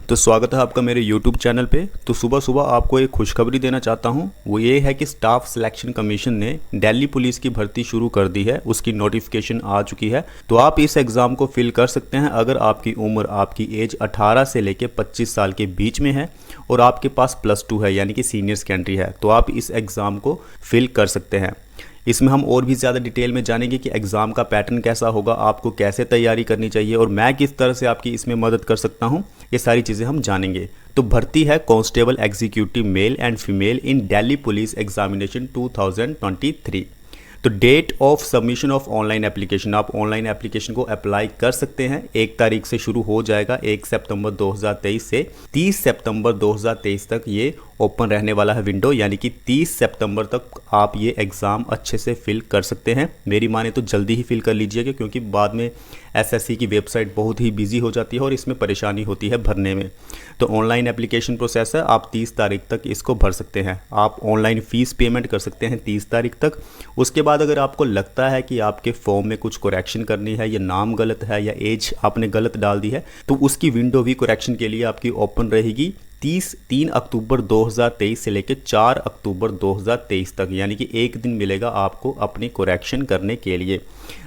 तो स्वागत है आपका मेरे YouTube चैनल पे। तो सुबह सुबह आपको एक खुशखबरी देना चाहता हूँ। वो ये है कि स्टाफ सिलेक्शन कमीशन ने दिल्ली पुलिस की भर्ती शुरू कर दी है, उसकी नोटिफिकेशन आ चुकी है। तो आप इस एग्ज़ाम को फिल कर सकते हैं अगर आपकी उम्र, आपकी एज 18 से लेकर 25 साल के बीच में है और आपके पास +2 है यानी कि सीनियर सेकेंडरी है, तो आप इस एग्ज़ाम को फिल कर सकते हैं। इसमें हम और भी ज़्यादा डिटेल में जानेंगे कि एग्ज़ाम का पैटर्न कैसा होगा, आपको कैसे तैयारी करनी चाहिए और मैं किस तरह से आपकी इसमें मदद कर सकता हूं, ये सारी चीज़ें हम जानेंगे। तो भर्ती है constable executive male and female in Delhi police examination 2023। तो date of submission of online application, आप ऑनलाइन एप्लीकेशन को अप्लाई कर सकते हैं। 1 तारीख से शुरू हो जाएगा, 1 सितंबर 2023 से 30 सितंबर 2023 तक ये ओपन रहने वाला है विंडो, यानी कि 30 सितंबर तक आप ये एग्ज़ाम अच्छे से फिल कर सकते हैं। मेरी माने तो जल्दी ही फिल कर लीजिएगा, क्योंकि बाद में एसएससी की वेबसाइट बहुत ही बिजी हो जाती है और इसमें परेशानी होती है भरने में। तो ऑनलाइन एप्लीकेशन प्रोसेस है, आप 30 तारीख तक इसको भर सकते हैं। आप ऑनलाइन फ़ीस पेमेंट कर सकते हैं 30 तारीख तक। उसके बाद अगर आपको लगता है कि आपके फॉर्म में कुछ करेक्शन करनी है, या नाम गलत है या एज आपने गलत डाल दी है, तो उसकी विंडो भी करेक्शन के लिए आपकी ओपन रहेगी 3 अक्टूबर 2023 से लेकर 4 अक्टूबर 2023 तक, यानी कि एक दिन मिलेगा आपको अपनी करेक्शन करने के लिए।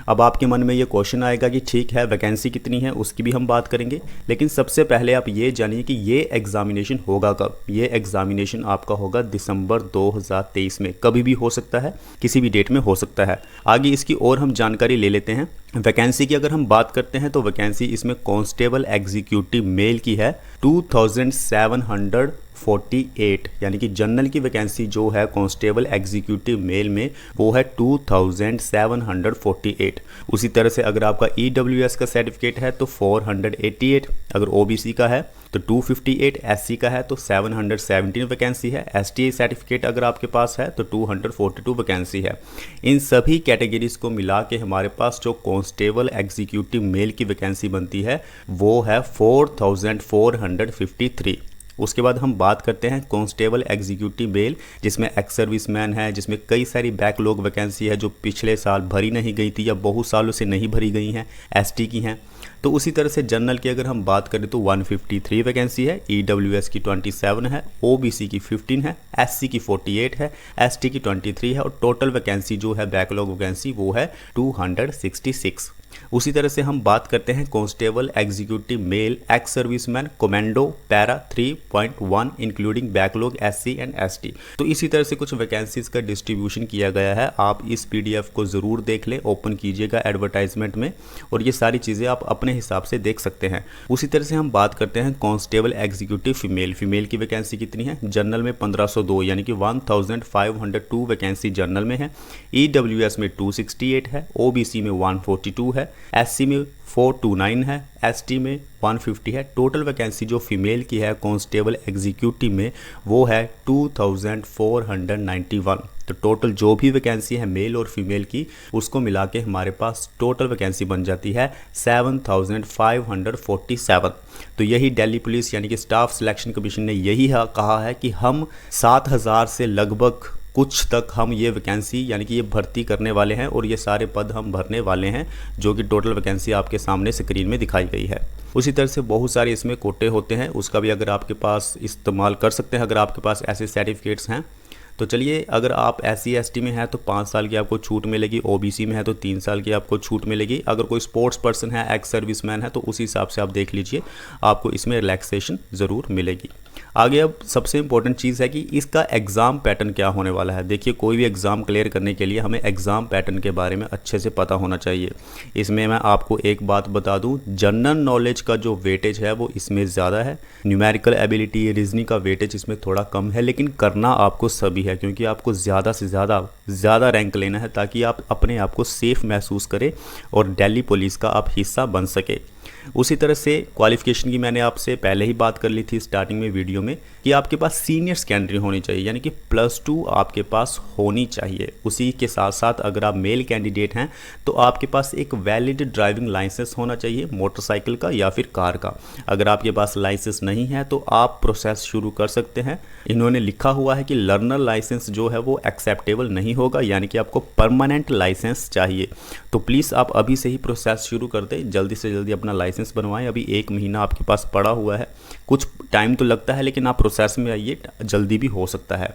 अब आपके मन में ये क्वेश्चन आएगा कि ठीक है, वैकेंसी कितनी है, उसकी भी हम बात करेंगे। लेकिन सबसे पहले आप ये जानिए कि ये एग्ज़ामिनेशन होगा कब। ये एग्ज़ामिनेशन आपका होगा दिसंबर 2023 में, कभी भी हो सकता है, किसी भी डेट में हो सकता है। आगे इसकी और हम जानकारी ले लेते हैं। वैकेंसी की अगर हम बात करते हैं तो वैकेंसी इसमें कांस्टेबल एग्जीक्यूटिव मेल की है 2748, यानी कि जनरल की वैकेंसी जो है कांस्टेबल एग्जीक्यूटिव मेल में वो है 2748। उसी तरह से अगर आपका EWS का सर्टिफिकेट है तो 488, अगर OBC का है तो 258, SC का है तो 717 वैकेंसी है, STA सर्टिफिकेट अगर आपके पास है तो 242 वैकेंसी है। इन सभी कैटेगरीज को मिला के हमारे पास जो कांस्टेबल एग्जीक्यूटिव मेल की वैकेंसी बनती है वो है 4453। उसके बाद हम बात करते हैं कांस्टेबल एग्जीक्यूटिव मेल, जिसमें एक्स सर्विसमैन है, जिसमें कई सारी बैकलॉग वैकेंसी है जो पिछले साल भरी नहीं गई थी या बहुत सालों से नहीं भरी गई हैं, ST की हैं। तो उसी तरह से जनरल की अगर हम बात करें तो 153 वैकेंसी है, EWS की 27 है, OBC की 15 है, SC की 48 है, ST की 23 है और टोटल वैकेंसी जो है बैकलॉग वैकेंसी वो है 266। उसी तरह से हम बात करते हैं constable executive mail ex serviceman commando para 3.1 including backlog SC and ST। तो इसी तरह से कुछ वैकेंसीज का डिस्ट्रीब्यूशन किया गया है। आप इस PDF को ज़रूर देख लें, ओपन कीजिएगा एडवर्टाइजमेंट में, और ये सारी चीज़ें आप अपने हिसाब से देख सकते हैं। उसी तरह से हम बात करते हैं कांस्टेबल एग्जीक्यूटिव फीमेल की वैकेंसी कितनी है। जनरल में 1502 यानी कि 1502 वैकेंसी जनरल में है, EWS में 268 है, OBC में 142 है, SC में 429 है, ST में 150 है। टोटल वैकेंसी जो फीमेल की है कांस्टेबल एग्जीक्यूटिव में वो है 2491। तो टोटल जो भी वैकेंसी है मेल और फीमेल की, उसको मिला के हमारे पास टोटल वैकेंसी बन जाती है 7547। तो यही दिल्ली पुलिस यानी कि स्टाफ सिलेक्शन कमीशन ने यही कहा है कि हम 7000 से लगभग कुछ तक हम ये वैकेंसी यानी कि ये भर्ती करने वाले हैं और ये सारे पद हम भरने वाले हैं, जो कि टोटल वैकेंसी आपके सामने स्क्रीन में दिखाई गई है। उसी तरह से बहुत सारे इसमें कोटे होते हैं, उसका भी अगर आपके पास इस्तेमाल कर सकते हैं अगर आपके पास ऐसे सर्टिफिकेट्स हैं। तो चलिए, अगर आप SC ST में हैं तो 5 साल की आपको छूट मिलेगी, OBC में है तो 3 साल की आपको छूट मिलेगी। अगर कोई स्पोर्ट्स पर्सन है, एक्स सर्विसमैन है, तो उसी हिसाब से आप देख लीजिए, आपको इसमें रिलैक्सेशन ज़रूर मिलेगी। आगे अब सबसे इम्पोर्टेंट चीज़ है कि इसका एग्ज़ाम पैटर्न क्या होने वाला है। देखिए, कोई भी एग्ज़ाम क्लियर करने के लिए हमें एग्ज़ाम पैटर्न के बारे में अच्छे से पता होना चाहिए। इसमें मैं आपको एक बात बता दूं, जनरल नॉलेज का जो वेटेज है वो इसमें ज़्यादा है, न्यूमेरिकल एबिलिटी रीजनिंग का वेटेज इसमें थोड़ा कम है, लेकिन करना आपको सभी है, क्योंकि आपको ज़्यादा से ज़्यादा रैंक लेना है ताकि आप अपने आप को सेफ़ महसूस करें और दिल्ली पुलिस का आप हिस्सा बन सके। उसी तरह से क्वालिफ़िकेशन की मैंने आपसे पहले ही बात कर ली थी स्टार्टिंग में वीडियो में कि आपके पास सीनियर सेकेंडरी होनी चाहिए, यानी कि +2 आपके पास होनी चाहिए। उसी के साथ साथ अगर आप मेल कैंडिडेट हैं तो आपके पास एक वैलिड ड्राइविंग लाइसेंस होना चाहिए, मोटरसाइकिल का या फिर कार का। अगर आपके पास लाइसेंस नहीं है तो आप प्रोसेस शुरू कर सकते हैं। इन्होंने लिखा हुआ है कि लर्नर लाइसेंस जो है वो एक्सेप्टेबल नहीं होगा, यानी कि आपको परमानेंट लाइसेंस चाहिए। तो प्लीज़ आप अभी से ही प्रोसेस शुरू कर दें, जल्दी से जल्दी अपना लाइसेंस बनवाएं। अभी 1 महीना आपके पास पड़ा हुआ है, कुछ टाइम तो लगता है लेकिन आप प्रोसेस में आइए, जल्दी भी हो सकता है।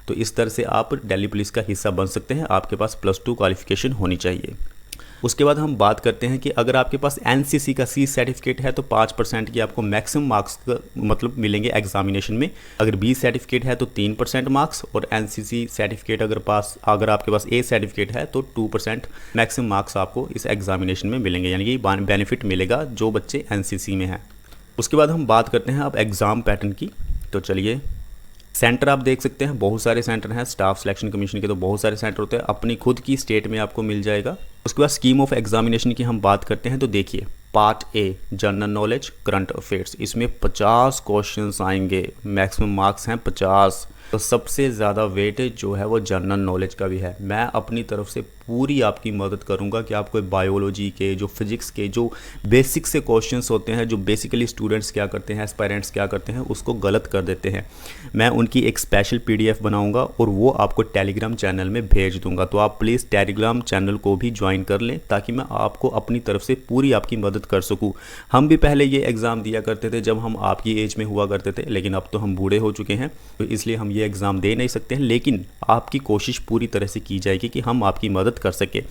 तो इस तरह से आप दिल्ली पुलिस का हिस्सा बन सकते हैं। आपके पास +2 क्वालिफिकेशन होनी चाहिए। उसके बाद हम बात करते हैं कि अगर आपके पास एनसीसी का सी सर्टिफिकेट है तो 5% की आपको मैक्सिमम मार्क्स मतलब मिलेंगे एग्जामिनेशन में। अगर बी सर्टिफिकेट है तो 3% मार्क्स, और एनसीसी सर्टिफिकेट अगर आपके पास ए सर्टिफिकेट है तो 2% मैक्सिमम मार्क्स आपको इस एग्जामिनेशन में मिलेंगे, यानी कि बेनिफिट मिलेगा जो बच्चे एनसीसी में हैं। उसके बाद हम बात करते हैं अब एग्ज़ाम पैटर्न की। तो चलिए, सेंटर आप देख सकते हैं, बहुत सारे सेंटर हैं। स्टाफ सिलेक्शन कमीशन के तो बहुत सारे सेंटर होते हैं, अपनी खुद की स्टेट में आपको मिल जाएगा। उसके बाद स्कीम ऑफ एग्जामिनेशन की हम बात करते हैं तो देखिए, part a general knowledge current affairs, इसमें 50 क्वेश्चंस आएंगे, मैक्सिमम मार्क्स हैं 50। तो सबसे ज़्यादा वेटेज जो है वो जनरल नॉलेज का भी है। मैं अपनी तरफ से पूरी आपकी मदद करूंगा कि आपको बायोलॉजी के, जो फिजिक्स के जो बेसिक से क्वेश्चंस होते हैं, जो बेसिकली स्टूडेंट्स क्या करते हैं, एस्पायरेंट्स क्या करते हैं, उसको गलत कर देते हैं, मैं उनकी एक स्पेशल PDF बनाऊंगा और वो आपको टेलीग्राम चैनल में भेज दूंगा। तो आप प्लीज़ टेलीग्राम चैनल को भी ज्वाइन कर लें ताकि मैं आपको अपनी तरफ से पूरी आपकी मदद कर सकूँ। हम भी पहले ये एग्ज़ाम दिया करते थे जब हम आपकी एज में हुआ करते थे, लेकिन अब तो हम बूढ़े हो चुके हैं, तो इसलिए हम ये एग्ज़ाम दे नहीं सकते हैं, लेकिन आपकी कोशिश पूरी तरह से की जाएगी कि हम आपकी मदद कर सके।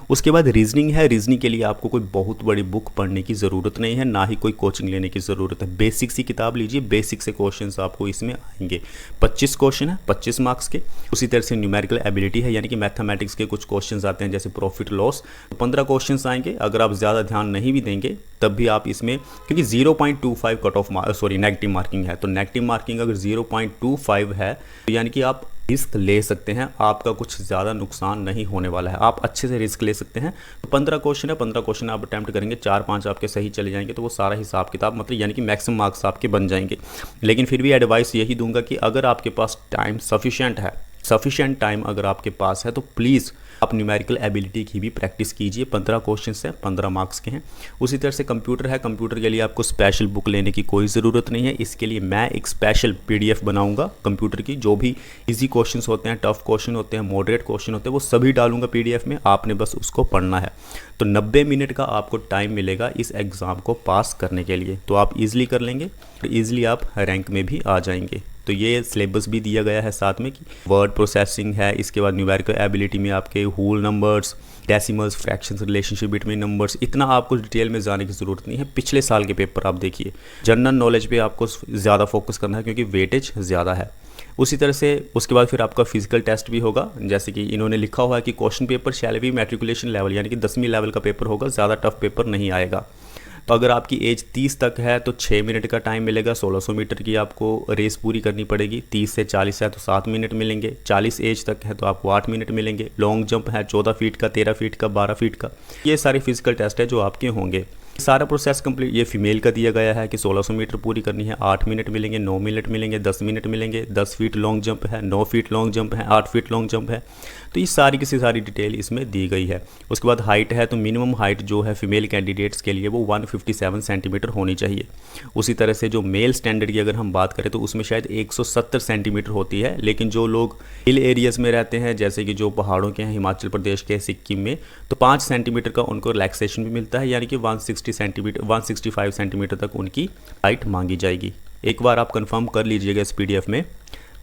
उसके बाद रीजनिंग है। रीजनिंग के लिए आपको कोई बहुत बड़ी बुक पढ़ने की ज़रूरत नहीं है, ना ही कोई कोचिंग लेने की ज़रूरत है। बेसिक सी किताब लीजिए, बेसिक से क्वेश्चंस आपको इसमें आएंगे। 25 क्वेश्चन है, 25 मार्क्स के। उसी तरह से न्यूमेरिकल एबिलिटी है, यानी कि मैथमेटिक्स के कुछ क्वेश्चंस आते हैं जैसे प्रॉफिट लॉस, 15 क्वेश्चंस आएंगे। अगर आप ज़्यादा ध्यान नहीं भी देंगे तब भी आप इसमें, क्योंकि 0.25 कट ऑफ नेगेटिव मार्किंग है, तो नेगेटिव मार्किंग अगर 0.25 है तो यानी कि आप रिस्क ले सकते हैं, आपका कुछ ज़्यादा नुकसान नहीं होने वाला है, आप अच्छे से रिस्क ले सकते हैं। तो 15 क्वेश्चन है, 15 क्वेश्चन आप अटैम्प्ट करेंगे, 4-5 आपके सही चले जाएंगे तो वो सारा हिसाब किताब मतलब यानी कि मैक्सिमम मार्क्स आपके बन जाएंगे। लेकिन फिर भी एडवाइस यही दूंगा कि अगर आपके पास टाइम सफिशिएंट टाइम अगर आपके पास है तो प्लीज़ आप न्यूमेरिकल एबिलिटी की भी प्रैक्टिस कीजिए। 15 क्वेश्चंस हैं, 15 मार्क्स के हैं। उसी तरह से कंप्यूटर है, कंप्यूटर के लिए आपको स्पेशल बुक लेने की कोई ज़रूरत नहीं है। इसके लिए मैं एक स्पेशल PDF बनाऊंगा कंप्यूटर की, जो भी इजी क्वेश्चंस होते हैं, टफ क्वेश्चन होते हैं, मॉडरेट क्वेश्चन होते हैं, वो सभी डालूंगा PDF में, आपने बस उसको पढ़ना है। तो 90 मिनट का आपको टाइम मिलेगा इस एग्ज़ाम को पास करने के लिए, तो आप ईजिली कर लेंगे, तो ईजिली आप रैंक में भी आ जाएंगे। तो ये सिलेबस भी दिया गया है साथ में कि वर्ड प्रोसेसिंग है, इसके बाद न्यूमेरिकल एबिलिटी में आपके whole numbers, decimals, fractions, relationship between numbers, इतना आपको डिटेल में जाने की ज़रूरत नहीं है। पिछले साल के पेपर आप देखिए, जनरल नॉलेज पे आपको ज़्यादा फोकस करना है क्योंकि वेटेज ज़्यादा है। उसी तरह से उसके बाद फिर आपका फिजिकल टेस्ट भी होगा, जैसे कि इन्होंने लिखा हुआ है कि question paper shall be matriculation level, यानी कि 10वीं लेवल का पेपर होगा, ज़्यादा टफ पेपर नहीं आएगा। तो अगर आपकी एज 30 तक है तो 6 मिनट का टाइम मिलेगा। 1600 मीटर की आपको रेस पूरी करनी पड़ेगी। 30 से 40 है तो 7 मिनट मिलेंगे। 40 एज तक है तो आपको 8 मिनट मिलेंगे। लॉन्ग जंप है 14 फीट का, 13 फीट का, 12 फीट का। ये सारे फिजिकल टेस्ट है जो आपके होंगे। सारा प्रोसेस कंप्लीट। ये फीमेल का दिया गया है कि 1600 मीटर पूरी करनी है, 8 मिनट मिलेंगे, 9 मिनट मिलेंगे, 10 मिनट मिलेंगे, 10 फीट लॉन्ग जंप है, 9 फीट लॉन्ग जंप है, 8 फीट लॉन्ग जंप है। तो ये सारी की सारी डिटेल इसमें दी गई है। उसके बाद हाइट है तो मिनिमम हाइट जो है फीमेल कैंडिडेट्स के लिए वो 157 सेंटीमीटर होनी चाहिए। उसी तरह से जो मेल स्टैंडर्ड की अगर हम बात करें तो उसमें शायद 170 सेंटीमीटर होती है, लेकिन जो लोग हिल एरियाज़ में रहते हैं जैसे कि जो पहाड़ों के हैं, हिमाचल प्रदेश के, सिक्किम में, तो 5 सेंटीमीटर का उनको रिलैक्सेशन भी मिलता है, यानी कि 165 सेंटीमीटर तक उनकी हाइट मांगी जाएगी। एक बार आप कंफर्म कर लीजिएगा इस PDF में।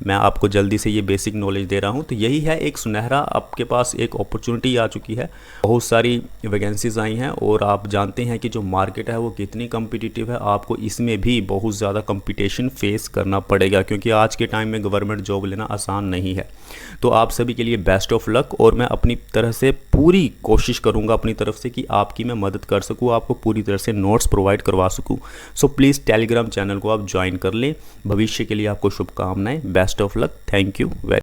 मैं आपको जल्दी से ये बेसिक नॉलेज दे रहा हूँ। तो यही है एक सुनहरा आपके पास एक अपॉर्चुनिटी आ चुकी है। बहुत सारी वैकेंसीज आई हैं और आप जानते हैं कि जो मार्केट है वो कितनी कम्पिटिटिव है। आपको इसमें भी बहुत ज़्यादा कंपटीशन फेस करना पड़ेगा क्योंकि आज के टाइम में गवर्नमेंट जॉब लेना आसान नहीं है। तो आप सभी के लिए बेस्ट ऑफ लक, और मैं अपनी तरह से पूरी कोशिश करूँगा अपनी तरफ से कि आपकी मैं मदद कर सकूँ, आपको पूरी तरह से नोट्स प्रोवाइड करवा सकूँ। सो प्लीज़ टेलीग्राम चैनल को आप ज्वाइन कर लें। भविष्य के लिए आपको शुभकामनाएं। Best of luck. Thank you very